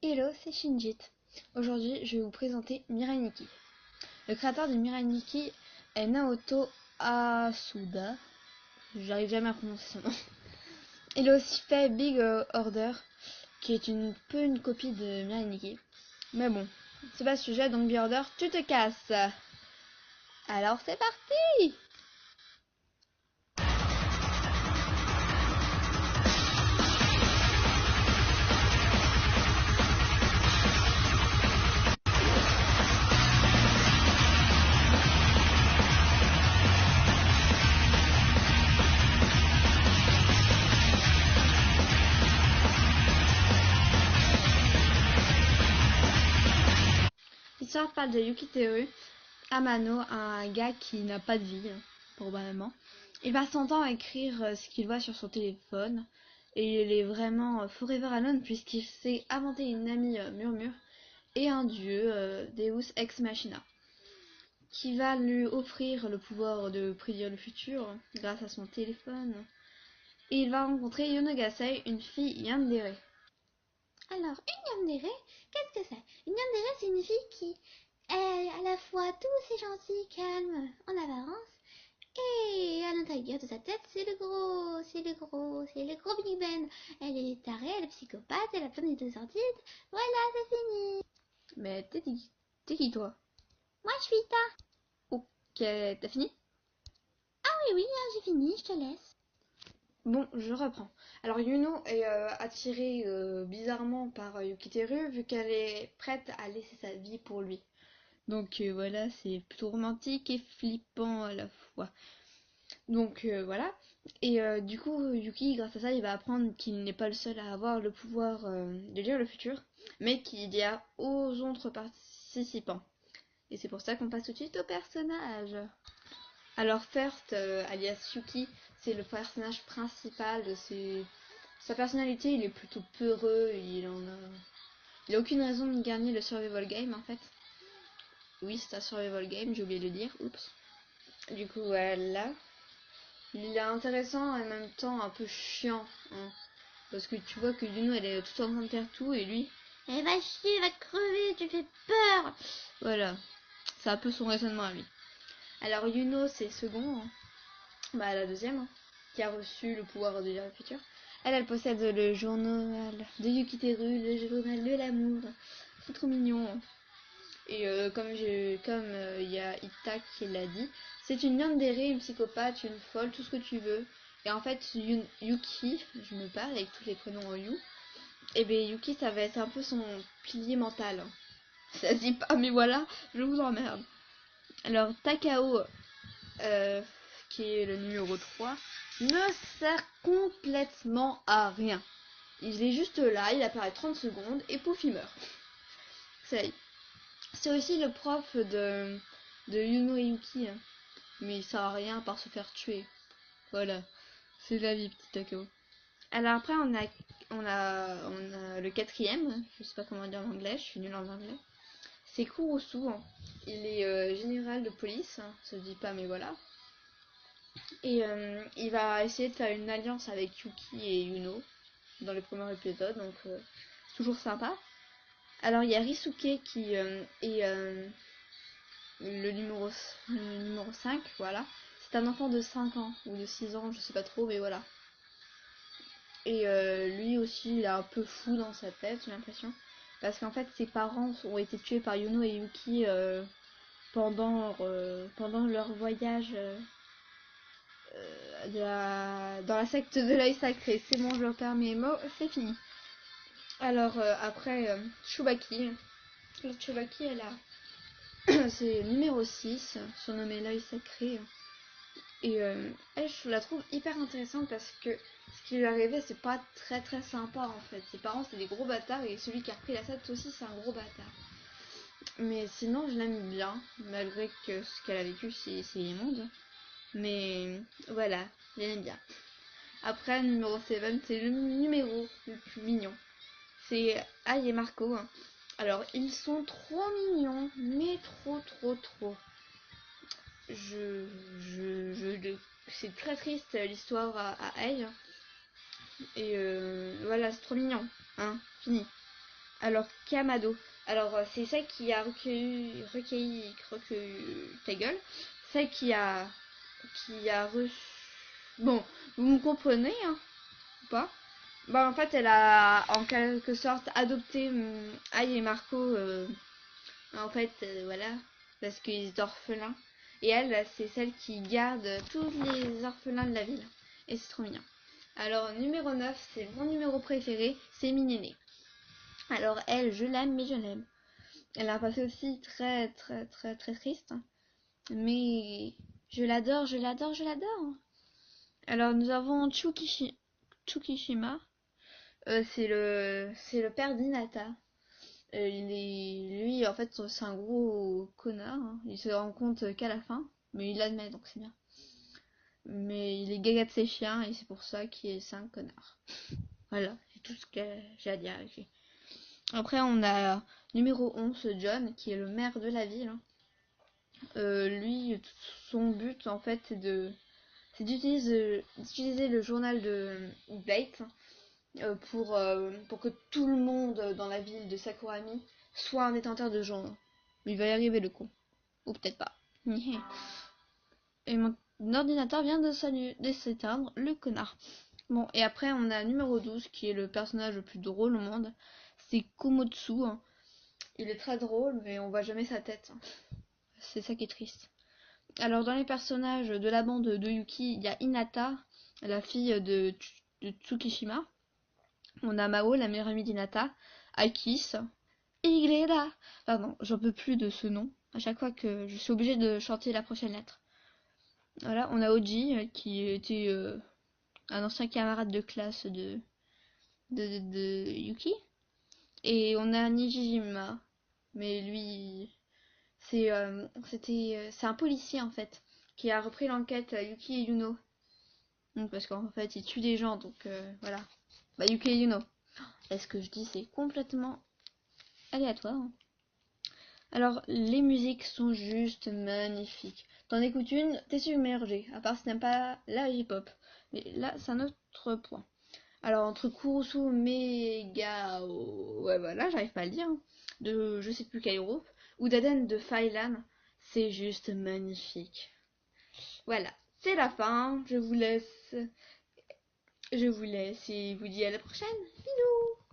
Hello, c'est Shinjit. Aujourd'hui, je vais vous présenter Mirai Nikki. Le créateur de Mirai Nikki est Naoto Asuda. J'arrive jamais à prononcer son nom. Il a aussi fait Big Order, qui est peu une copie de Mirai Nikki. Mais bon, c'est pas le sujet, donc Big Order, tu te casses. Alors c'est parti! L'histoire parle de Yukiteru Amano, un gars qui n'a pas de vie, probablement. Il passe son temps à écrire ce qu'il voit sur son téléphone, et il est vraiment forever alone puisqu'il s'est inventé une amie murmure et un dieu, Deus Ex Machina, qui va lui offrir le pouvoir de prédire le futur grâce à son téléphone. Et il va rencontrer Yonegasei, une fille yandere. Alors, une yandere, qu'est-ce que c'est? Une yandere, c'est une fille qui est à la fois douce et gentille, calme en apparence, et à l'intérieur de sa tête, c'est le gros Big Ben. Elle est tarée, elle est psychopathe, elle a plein d'idées sordides. Voilà, c'est fini. Mais t'es qui toi? Moi, je suis Ita. Ok, t'as fini? Ah oui, hein, j'ai fini, je te laisse. Bon, je reprends. Alors Yuno est attirée bizarrement par Yukiteru vu qu'elle est prête à laisser sa vie pour lui. Donc voilà, c'est plutôt romantique et flippant à la fois. Donc voilà. Et du coup, Yuki, grâce à ça, il va apprendre qu'il n'est pas le seul à avoir le pouvoir de lire le futur, mais qu'il y a aux autres participants. Et c'est pour ça qu'on passe tout de suite au personnage. Alors First, alias Yuki, c'est le personnage principal de sa personnalité. Il est plutôt peureux, il a aucune raison de gagner le survival game en fait. Oui, c'est un survival game, j'ai oublié de le dire, oups. Du coup, voilà. Il est intéressant et en même temps un peu chiant, hein. Parce que tu vois que Yuno, elle est tout en train de faire tout et lui... Elle va chier, elle va crever, tu fais peur. Voilà, c'est un peu son raisonnement à lui. Alors Yuno, c'est second, hein. Bah la deuxième, hein, qui a reçu le pouvoir de lire le futur. Elle possède le journal de Yukiteru, le journal de l'amour. C'est trop mignon, hein. Et comme il y a Ita qui l'a dit, c'est une yandere, une psychopathe, une folle, tout ce que tu veux. Et en fait, Yuki, je me parle avec tous les prénoms en You, et bien Yuki, ça va être un peu son pilier mental. Ça se dit pas, mais voilà, je vous emmerde. Alors, Takao, qui est le numéro 3, ne sert complètement à rien. Il est juste là, il apparaît 30 secondes, et pouf, il meurt. Ça y est. C'est aussi le prof de Yuno et Yuki, hein. Mais il sert à rien à part se faire tuer. Voilà, c'est la vie, petit Takao. Alors après, on a le quatrième, je sais pas comment dire en anglais, je suis nulle en anglais. C'est Kurosu, hein. Il est général de police, hein. Ça se dit pas, mais voilà. Et il va essayer de faire une alliance avec Yuki et Yuno dans les premiers épisodes, donc c'est toujours sympa. Alors il y a Risuke qui est le numéro 5, voilà. C'est un enfant de 5 ans ou de 6 ans, je sais pas trop, mais voilà. Et lui aussi, il est un peu fou dans sa tête, j'ai l'impression. Parce qu'en fait, ses parents ont été tués par Yuno et Yuki pendant leur voyage dans la secte de l'œil sacré. C'est bon, je repère mes mots, c'est fini. Alors après, Tsubaki. Alors, Tsubaki, elle a... c'est numéro 6, surnommé l'œil sacré. Et elle, je la trouve hyper intéressante parce que ce qui lui est arrivé, c'est pas très très sympa en fait. Ses parents, c'est des gros bâtards et celui qui a repris la secte aussi, c'est un gros bâtard. Mais sinon, je l'aime bien, malgré que ce qu'elle a vécu, c'est immonde. Mais voilà, je l'aime bien. Après, le numéro 7, c'est le numéro le plus mignon. C'est Ai et Marco. Alors, ils sont trop mignons, mais trop. C'est très triste l'histoire à Ai. Et voilà, c'est trop mignon. Hein, fini. Alors, Kamado. Alors, c'est celle qui a recueilli ta gueule. Celle qui a reçu... Bon, vous me comprenez, hein, ou pas? Bah, en fait, elle a en quelque sorte adopté Aïe et Marco, en fait, voilà, parce qu'ils étaient orphelins. Et elle, c'est celle qui garde tous les orphelins de la ville. Et c'est trop mignon. Alors, numéro 9, c'est mon numéro préféré, c'est Minéné. Alors, elle, je l'aime, mais je l'aime. Elle a un passé aussi très, très, très, très triste. Mais je l'adore, je l'adore, je l'adore. Alors, nous avons Tsukishima. C'est le père d'Hinata. Lui, en fait, c'est un gros connard, hein. Il se rend compte qu'à la fin, mais il l'admet, donc c'est bien. Mais il est gaga de ses chiens et c'est pour ça c'est un connard. Voilà, c'est tout ce que j'ai à dire avec lui. Après, on a numéro 11, John, qui est le maire de la ville. Lui, son but, en fait, c'est d'utiliser le journal de Blake pour que tout le monde dans la ville de Sakurami soit un détenteur de journaux. Il va y arriver le con. Ou peut-être pas. Et mon ordinateur vient de s'éteindre, le connard. Bon, et après on a numéro 12 qui est le personnage le plus drôle au monde. C'est Komotsu. Hein. Il est très drôle mais on voit jamais sa tête. Hein. C'est ça qui est triste. Alors dans les personnages de la bande de Yuki, il y a Hinata, la fille de Tsukishima. On a Mao, la meilleure amie d'Hinata, Akis, Igleda. Pardon, j'en peux plus de ce nom. À chaque fois que je suis obligée de chanter la prochaine lettre. Voilà, on a Oji qui était un ancien camarade de classe de Yuki. Et on a Nijima. Mais lui, c'est un policier en fait qui a repris l'enquête Yuki et Yuno. Donc, parce qu'en fait, il tue des gens, donc voilà. Bah, Yuki et Yuno. Est-ce que je dis c'est complètement aléatoire. Hein. Alors, les musiques sont juste magnifiques. T'en écoutes une, t'es submergé, à part si t'aimes pas la hip-hop. Mais là, c'est un autre point. Alors, entre Kurusu, Mega... Ouais, voilà, j'arrive pas à le dire. Hein, de je sais plus quel groupe. Ou Daden de Failan, c'est juste magnifique. Voilà, c'est la fin. Je vous laisse. Je vous laisse et vous dis à la prochaine. Bisous.